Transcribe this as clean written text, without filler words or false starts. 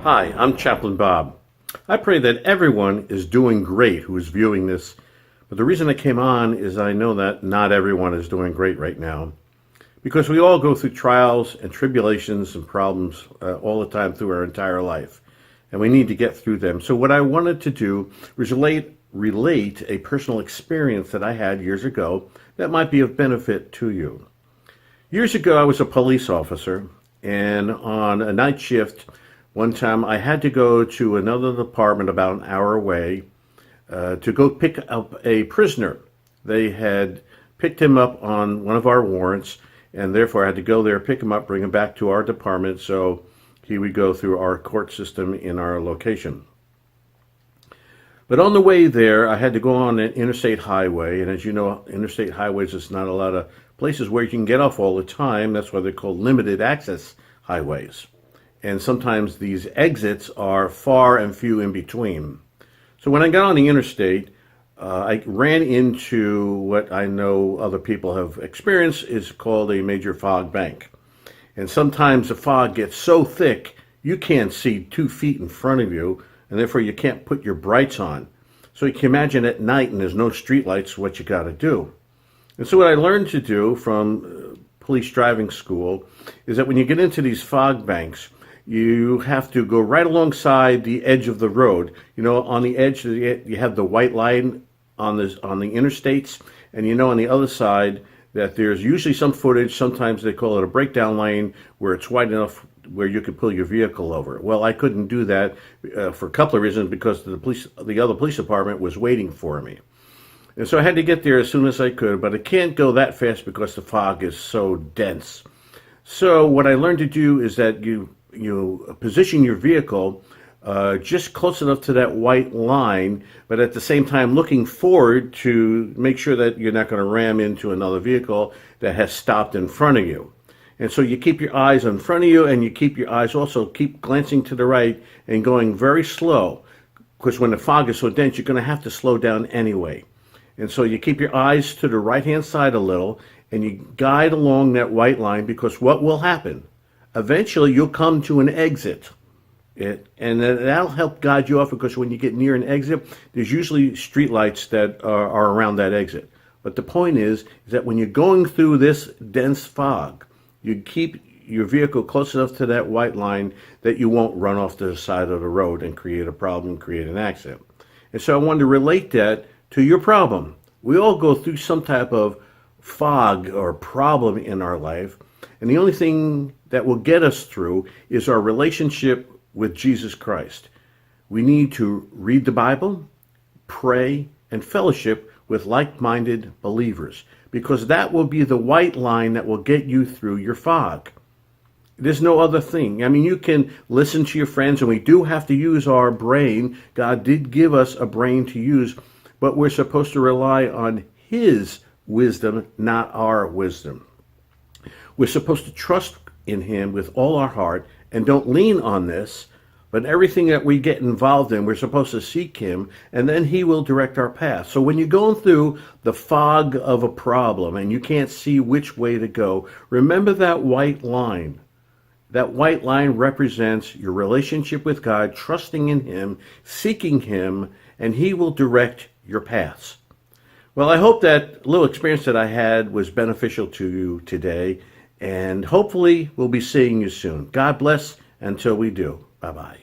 Hi, I'm Chaplain Bob. I pray that everyone is doing great who is viewing this, but the reason I came on is I know that not everyone is doing great right now, because we all go through trials and tribulations and problems all the time through our entire life, and we need to get through them. So what I wanted to do was relate a personal experience that I had years ago that might be of benefit to you. Years ago, I was a police officer, and on a night shift, one time I had to go to another department about an hour away to go pick up a prisoner. They had picked him up on one of our warrants, and therefore I had to go there, pick him up, bring him back to our department so he would go through our court system in our location. But on the way there, I had to go on an interstate highway, and as you know, interstate highways, there's not a lot of places where you can get off all the time. That's why they're called limited access highways. And sometimes these exits are far and few in between. So when I got on the interstate, I ran into what I know other people have experienced is called a major fog bank. And sometimes the fog gets so thick, you can't see 2 feet in front of you, and therefore you can't put your brights on. So you can imagine at night and there's no street lights what you got to do. And so what I learned to do from police driving school is that when you get into these fog banks, you have to go right alongside the edge of the road. You know, on the edge, you have the white line on the interstates, and you know on the other side that there's usually some footage, sometimes they call it a breakdown lane, where it's wide enough where you could pull your vehicle over. Well, I couldn't do that for a couple of reasons, because the other police department was waiting for me. And so I had to get there as soon as I could, but I can't go that fast because the fog is so dense. So what I learned to do is that you position your vehicle just close enough to that white line, but at the same time looking forward to make sure that you're not going to ram into another vehicle that has stopped in front of you. And so you keep your eyes in front of you, and you keep your eyes also keep glancing to the right and going very slow, because when the fog is so dense, you're going to have to slow down anyway. And so you keep your eyes to the right-hand side a little, and you guide along that white line, because what will happen? Eventually, you'll come to an exit, and that'll help guide you off, because when you get near an exit, there's usually street lights that are around that exit. But the point is that when you're going through this dense fog, you keep your vehicle close enough to that white line that you won't run off to the side of the road and create a problem, create an accident. And so I wanted to relate that to your problem. We all go through some type of fog or problem in our life, and the only thing that will get us through is our relationship with Jesus Christ. We need to read the Bible, pray, and fellowship with like-minded believers, because that will be the white line that will get you through your fog. There's no other thing. I mean, you can listen to your friends, and we do have to use our brain. God did give us a brain to use, but we're supposed to rely on His wisdom, not our wisdom. We're supposed to trust in Him with all our heart, and don't lean on this, but everything that we get involved in, we're supposed to seek Him, and then He will direct our path. So when you're going through the fog of a problem and you can't see which way to go, remember that white line. That white line represents your relationship with God, trusting in Him, seeking Him, and He will direct your paths. Well, I hope that little experience that I had was beneficial to you today, and hopefully we'll be seeing you soon. God bless until we do. Bye-bye.